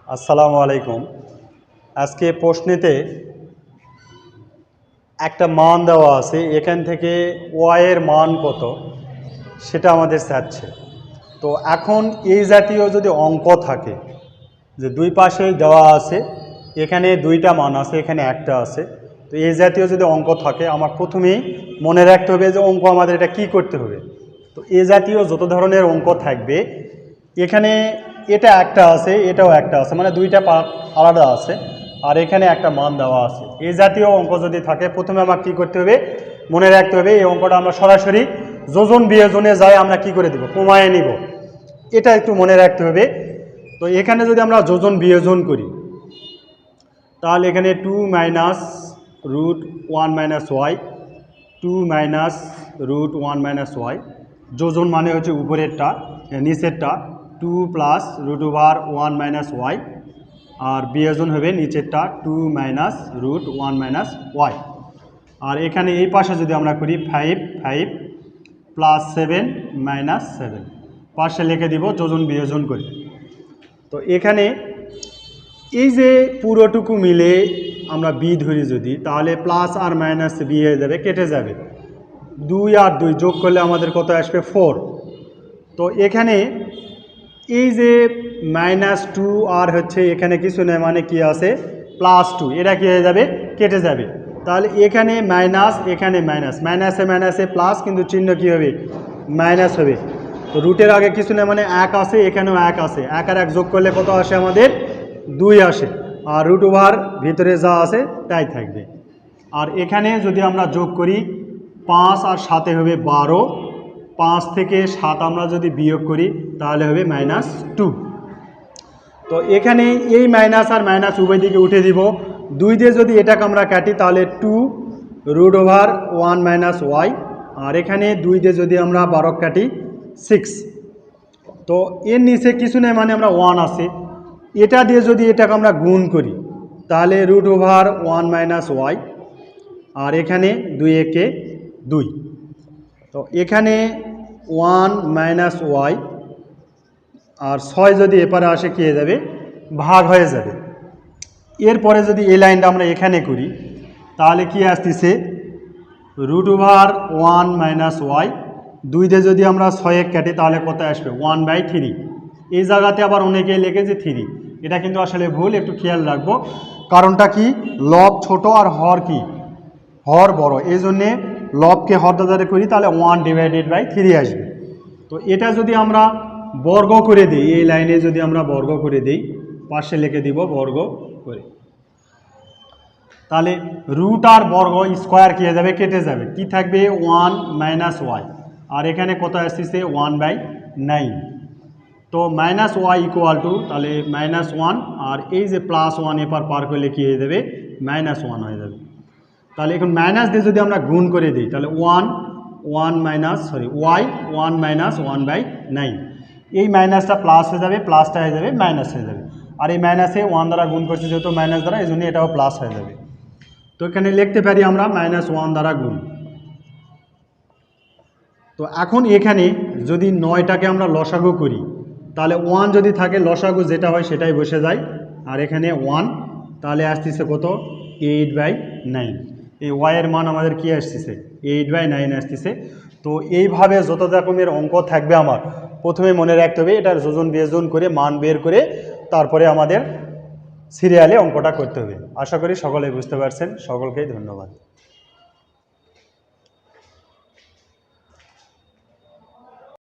আসসালামু আলাইকুম। আজকে প্রশ্নেতে একটা মান দেওয়া আছে, এখান থেকে ওয়াই এর মান কত সেটা আমাদের চাচ্ছে। তো এখন এই জাতীয় যদি অঙ্ক থাকে যে দুই পাশেই দেওয়া আছে, এখানে দুইটা মান আছে, এখানে একটা আছে, তো এই জাতীয় যদি অঙ্ক থাকে আমার প্রথমেই মনে রাখতে হবে যে অঙ্ক আমাদের এটা কী করতে হবে। তো এই জাতীয় যত ধরনের অঙ্ক থাকবে, এখানে এটা একটা আছে, এটাও একটা আছে, মানে দুইটা পার্ট আলাদা আছে, আর এখানে একটা মান দেওয়া আছে। এই জাতীয় অঙ্ক যদি থাকে প্রথমে আমার কী করতে হবে, মনে রাখতে হবে এই অঙ্কটা আমরা সরাসরি যোজন বিয়োজনে যাই আমরা কি করে দেব, কমায় নিব, এটা একটু মনে রাখতে হবে। তো এখানে যদি আমরা যোজন বিয়োজন করি তাহলে এখানে 2 minus root 1 minus Y, 2 minus root 1 minus Y, যোজন মানে হচ্ছে উপরেরটা, নিচেরটা 2 plus root over 1 minus Y, আর বিয়োজন হবে নিচেরটা 2 মাইনাস রুট 1 মাইনাস ওয়াই। আর এখানে এই পাশে যদি আমরা করি 5 প্লাস 7 মাইনাস 7, পাশে লিখে দিব যোজন বিয়োজন করি। তো এখানে এই যে পুরোটুকু মিলে আমরা বি ধরি যদি, তাহলে প্লাস আর মাইনাস বি হয়ে যাবে, কেটে যাবে, 2 আর 2 যোগ করলে আমাদের কত আসবে 4। তো এখানে এই যে -2 আর হচ্ছে এখানে কিছু নেই, মানে কি আছে +2, এটা কি হয়ে যাবে, কেটে যাবে। তাহলে এখানে মাইনাস, এখানে মাইনাস, মাইনাসে মাইনাসে প্লাস, কিন্তু চিহ্ন কি হবে, মাইনাস হবে। তো রুটের আগে কিছু নেই, মানে 1 আছে, এখানেও 1 আছে, 1 আর 1 যোগ করলে কত আসে আমাদের 2 আসে, আর রুট ওভার ভিতরে যা আছে তাই থাকবে। আর এখানে যদি আমরা যোগ করি 5 আর 7 হবে 12, 5 থেকে 7 আমরা যদি বিয়োগ করি তাহলে হবে -2। তো এখানে এই মাইনাস আর মাইনাস উভয় দিকে উঠে দিব, 2 দিয়ে যদি এটাকে আমরা কাটি তাহলে 2 রুট ওভার 1 মাইনাস ওয়াই, আর এখানে 2 দিয়ে যদি আমরা 12 কাটি 6। তো এর নিচে কিছু নেই, মানে আমরা 1 আছে, এটা দিয়ে যদি এটাকে আমরা গুণ করি তাহলে রুট ওভার 1 মাইনাস ওয়াই, আর এখানে 2 একে 2। তো এখানে 1 মাইনাস ওয়াই, আর 6 যদি এপারে আসে কি হয়ে যাবে, ভাগ হয়ে যাবে। এরপরে যদি এই লাইনটা আমরা এখানে করি তাহলে কি আসতেছে, রুট ওভার 1 মাইনাস ওয়াই, 2 দিয়ে যদি আমরা 6 কাটি তাহলে কত আসবে 1/3। এই জায়গাতে আবার অনেকে লিখেছে 3, এটা কিন্তু আসলে ভুল, একটু খেয়াল রাখবো। কারণটা কি, লব ছোট আর হর কি, হর বড়, এই জন্যে লবকে হর দ্বারা করি তাহলে 1/3 আসবে। তো এটা যদি আমরা বর্গ করে দিই, এই লাইনে যদি আমরা বর্গ করে দিই, পাশে লিখে দিব বর্গ করে, তাহলে রুট আর বর্গ স্কোয়ার কি হয়ে যাবে, কেটে যাবে, কি থাকবে 1 মাইনাস ওয়াই, আর এখানে কত আসতেছে 1/9। তো মাইনাস ওয়াই ইকুয়াল টু তাহলে -1, আর এই যে +1 এপার পার করলে কি হয়ে যাবে, -1 হয়ে যাবে। তাহলে এখন মাইনাস দিয়ে যদি আমরা গুণ করে দিই তাহলে ওয়াই 1 মাইনাস 1/9, এই মাইনাসটা প্লাস হয়ে যাবে, প্লাসটা হয়ে যাবে মাইনাস হয়ে যাবে, আর এই মাইনাসে 1 দ্বারা গুণ করছে যেহেতু মাইনাস দ্বারা, এই জন্য এটাও প্লাস হয়ে যাবে। তো এখানে লিখতে পারি আমরা -1 দ্বারা গুণ। তো এখন এখানে যদি 9টাকে আমরা লসাগু করি তাহলে 1 যদি থাকে লসাগু যেটা হয় সেটাই বসে যায়, আর এখানে 1, তাহলে আসতেছে কত 8/9। এই ওয়াইয়ের মান আমাদের কি আসতেছে 8/9 আসতেছে। তো এইভাবে যত রকমের অঙ্ক থাকবে আমার প্রথমে মনে রাখতে হবে এটার যোজন বিয়োজন করে মান বের করে তারপরে আমাদের সিরিয়ালে অঙ্কটা করতে হবে। আশা করি সকলেই বুঝতে পারছেন, সকলকেই ধন্যবাদ।